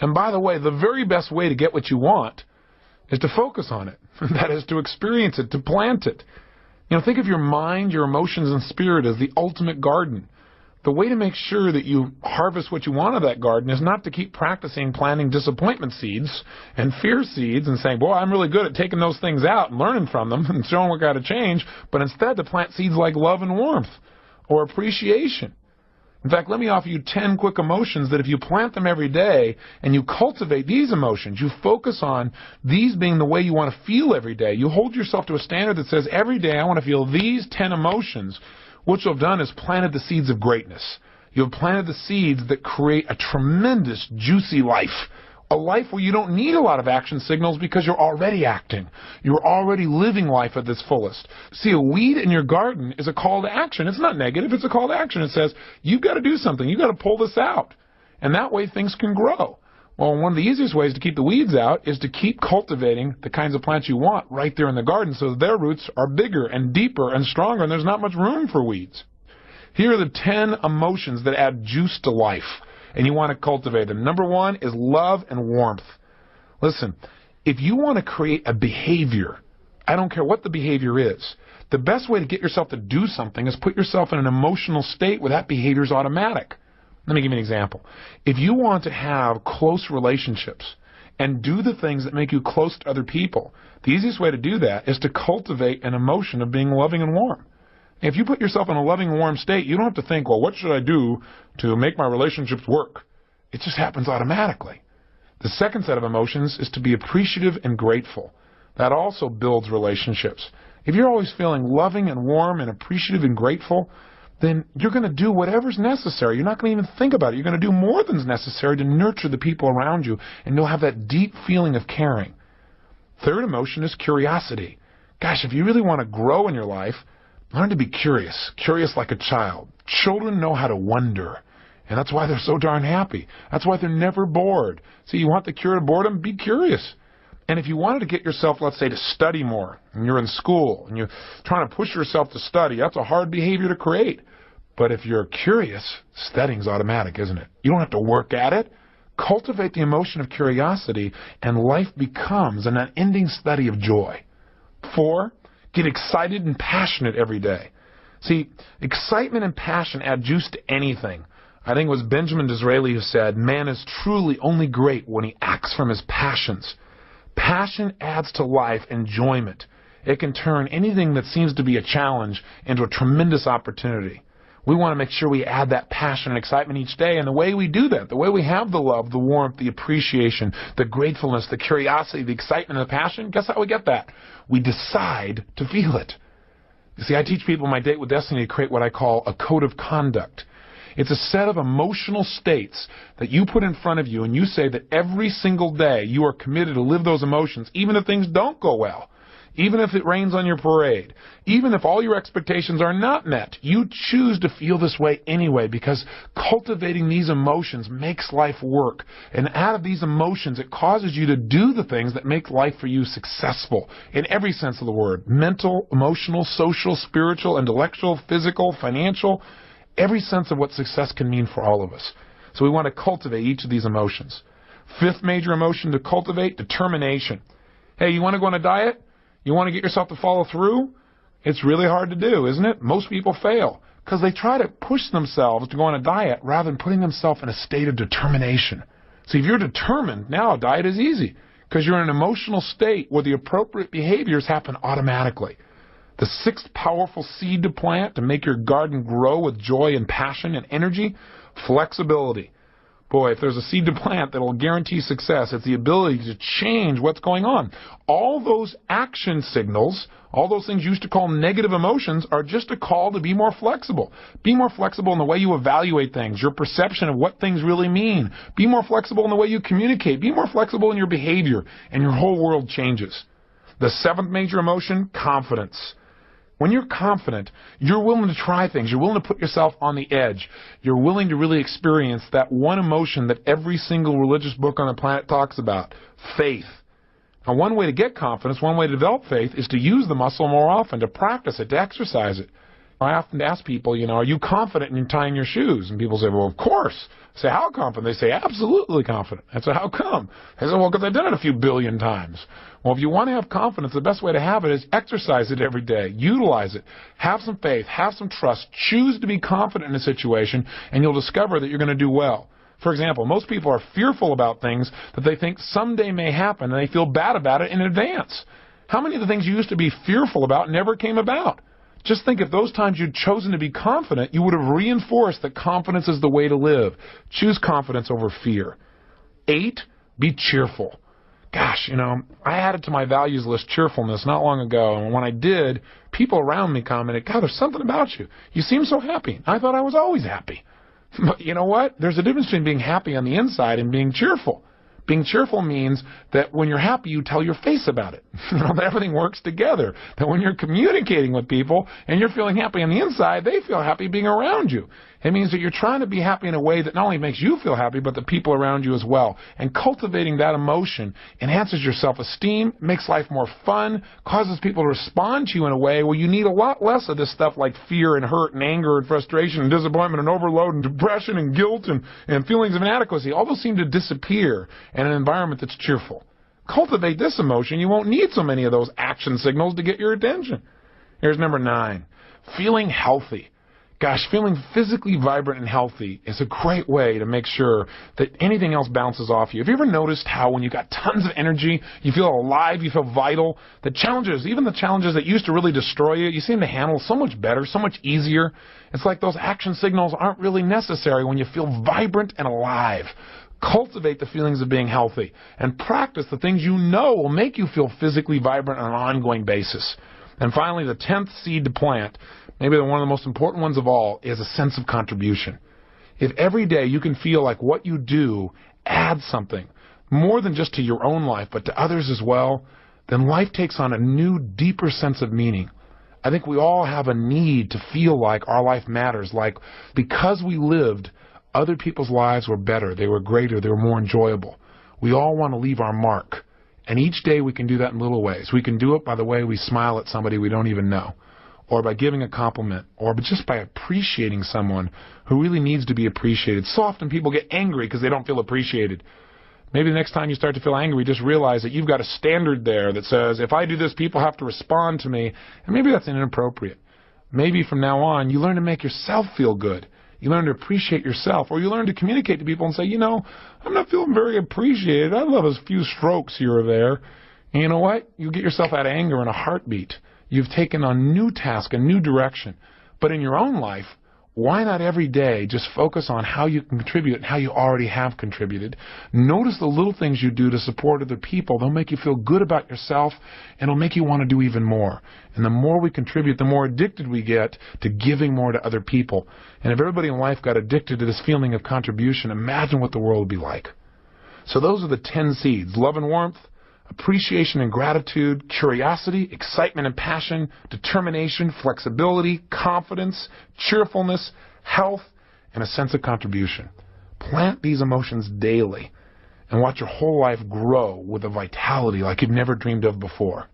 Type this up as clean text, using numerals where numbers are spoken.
And by the way, the very best way to get what you want is to focus on it. That is, to experience it, to plant it. Think of your mind, your emotions, and spirit as the ultimate garden. The way to make sure that you harvest what you want of that garden is not to keep practicing planting disappointment seeds and fear seeds and saying, boy, I'm really good at taking those things out and learning from them and showing what got to change, but instead to plant seeds like love and warmth or appreciation. In fact, let me offer you 10 quick emotions that if you plant them every day and you cultivate these emotions, you focus on these being the way you want to feel every day, you hold yourself to a standard that says every day I want to feel these 10 emotions. What you've done is planted the seeds of greatness. You have planted the seeds that create a tremendous, juicy life. A life where you don't need a lot of action signals because you're already acting. You're already living life at its fullest. See, a weed in your garden is a call to action. It's not negative. It's a call to action. It says, you've got to do something. You've got to pull this out. And that way things can grow. Well, one of the easiest ways to keep the weeds out is to keep cultivating the kinds of plants you want right there in the garden so that their roots are bigger and deeper and stronger and there's not much room for weeds. Here are the 10 emotions that add juice to life, and you want to cultivate them. Number 1 is love and warmth. Listen, if you want to create a behavior, I don't care what the behavior is, the best way to get yourself to do something is put yourself in an emotional state where that behavior is automatic. Let me give you an example. If you want to have close relationships and do the things that make you close to other people, the easiest way to do that is to cultivate an emotion of being loving and warm. If you put yourself in a loving, warm state, you don't have to think, well, what should I do to make my relationships work? It just happens automatically. The second set of emotions is to be appreciative and grateful. That also builds relationships. If you're always feeling loving and warm and appreciative and grateful, then you're going to do whatever's necessary. You're not going to even think about it. You're going to do more than's necessary to nurture the people around you, and you'll have that deep feeling of caring. Third emotion is curiosity. Gosh, if you really want to grow in your life, learn to be curious. Curious like a child. Children know how to wonder, and that's why they're so darn happy. That's why they're never bored. So you want the cure to boredom? Be curious. And if you wanted to get yourself, let's say, to study more, and you're in school, and you're trying to push yourself to study, that's a hard behavior to create. But if you're curious, studying's automatic, isn't it? You don't have to work at it. Cultivate the emotion of curiosity, and life becomes an unending study of joy. 4, get excited and passionate every day. See, excitement and passion add juice to anything. I think it was Benjamin Disraeli who said, man is truly only great when he acts from his passions. Passion adds to life enjoyment. It can turn anything that seems to be a challenge into a tremendous opportunity. We want to make sure we add that passion and excitement each day, and the way we do that, the way we have the love, the warmth, the appreciation, the gratefulness, the curiosity, the excitement, and the passion, guess how we get that? We decide to feel it. You see, I teach people in my Date with Destiny to create what I call a code of conduct. It's a set of emotional states that you put in front of you, and you say that every single day you are committed to live those emotions, even if things don't go well, even if it rains on your parade, even if all your expectations are not met. You choose to feel this way anyway, because cultivating these emotions makes life work. And out of these emotions, it causes you to do the things that make life for you successful in every sense of the word: mental, emotional, social, spiritual, intellectual, physical, financial. Every sense of what success can mean for all of us. So we want to cultivate each of these emotions. 5th major emotion to cultivate, determination. Hey, you want to go on a diet? You want to get yourself to follow through? It's really hard to do, isn't it? Most people fail because they try to push themselves to go on a diet rather than putting themselves in a state of determination. See, if you're determined, now a diet is easy because you're in an emotional state where the appropriate behaviors happen automatically. The 6th powerful seed to plant to make your garden grow with joy and passion and energy: flexibility. Boy, if there's a seed to plant that will guarantee success, it's the ability to change what's going on. All those action signals, all those things you used to call negative emotions, are just a call to be more flexible. Be more flexible in the way you evaluate things, your perception of what things really mean. Be more flexible in the way you communicate. Be more flexible in your behavior, and your whole world changes. The 7th major emotion, confidence. When you're confident, you're willing to try things. You're willing to put yourself on the edge. You're willing to really experience that one emotion that every single religious book on the planet talks about: faith. Now, one way to get confidence, one way to develop faith, is to use the muscle more often, to practice it, to exercise it. I often ask people, are you confident in tying your shoes? And people say, well, of course. I say, how confident? They say, absolutely confident. I say, how come? They say, well, because I've done it a few billion times. Well, if you want to have confidence, the best way to have it is exercise it every day. Utilize it. Have some faith. Have some trust. Choose to be confident in a situation, and you'll discover that you're going to do well. For example, most people are fearful about things that they think someday may happen, and they feel bad about it in advance. How many of the things you used to be fearful about never came about? Just think if those times you'd chosen to be confident, you would have reinforced that confidence is the way to live. Choose confidence over fear. 8, be cheerful. Gosh, I added to my values list cheerfulness not long ago, and when I did, people around me commented, God, there's something about you. You seem so happy. I thought I was always happy. But you know what? There's a difference between being happy on the inside and being cheerful. Being cheerful means that when you're happy, you tell your face about it. That everything works together. That when you're communicating with people and you're feeling happy on the inside, they feel happy being around you. It means that you're trying to be happy in a way that not only makes you feel happy, but the people around you as well. And cultivating that emotion enhances your self-esteem, makes life more fun, causes people to respond to you in a way where you need a lot less of this stuff like fear and hurt and anger and frustration and disappointment and overload and depression and guilt and feelings of inadequacy. All those seem to disappear in an environment that's cheerful. Cultivate this emotion. You won't need so many of those action signals to get your attention. Here's number 9. Feeling healthy. Gosh, feeling physically vibrant and healthy is a great way to make sure that anything else bounces off you. Have you ever noticed how when you've got tons of energy, you feel alive, you feel vital? The challenges, even the challenges that used to really destroy you, you seem to handle so much better, so much easier. It's like those action signals aren't really necessary when you feel vibrant and alive. Cultivate the feelings of being healthy and practice the things you know will make you feel physically vibrant on an ongoing basis. And finally, the 10th seed to plant, maybe one of the most important ones of all, is a sense of contribution. If every day you can feel like what you do adds something, more than just to your own life, but to others as well, then life takes on a new, deeper sense of meaning. I think we all have a need to feel like our life matters, like because we lived, other people's lives were better, they were greater, they were more enjoyable. We all want to leave our mark. And each day we can do that in little ways. We can do it by the way we smile at somebody we don't even know, or by giving a compliment, or just by appreciating someone who really needs to be appreciated. So often people get angry because they don't feel appreciated. Maybe the next time you start to feel angry, just realize that you've got a standard there that says, if I do this, people have to respond to me. And maybe that's inappropriate. Maybe from now on, you learn to make yourself feel good. You learn to appreciate yourself, or you learn to communicate to people and say, I'm not feeling very appreciated. I love a few strokes here or there. And you know what? You get yourself out of anger in a heartbeat. You've taken on a new task, a new direction. But in your own life, why not every day just focus on how you can contribute and how you already have contributed? Notice the little things you do to support other people. They'll make you feel good about yourself, and it'll make you want to do even more. And the more we contribute, the more addicted we get to giving more to other people. And if everybody in life got addicted to this feeling of contribution, imagine what the world would be like. So those are the 10 seeds: love and warmth, appreciation and gratitude, curiosity, excitement and passion, determination, flexibility, confidence, cheerfulness, health, and a sense of contribution. Plant these emotions daily and watch your whole life grow with a vitality like you've never dreamed of before.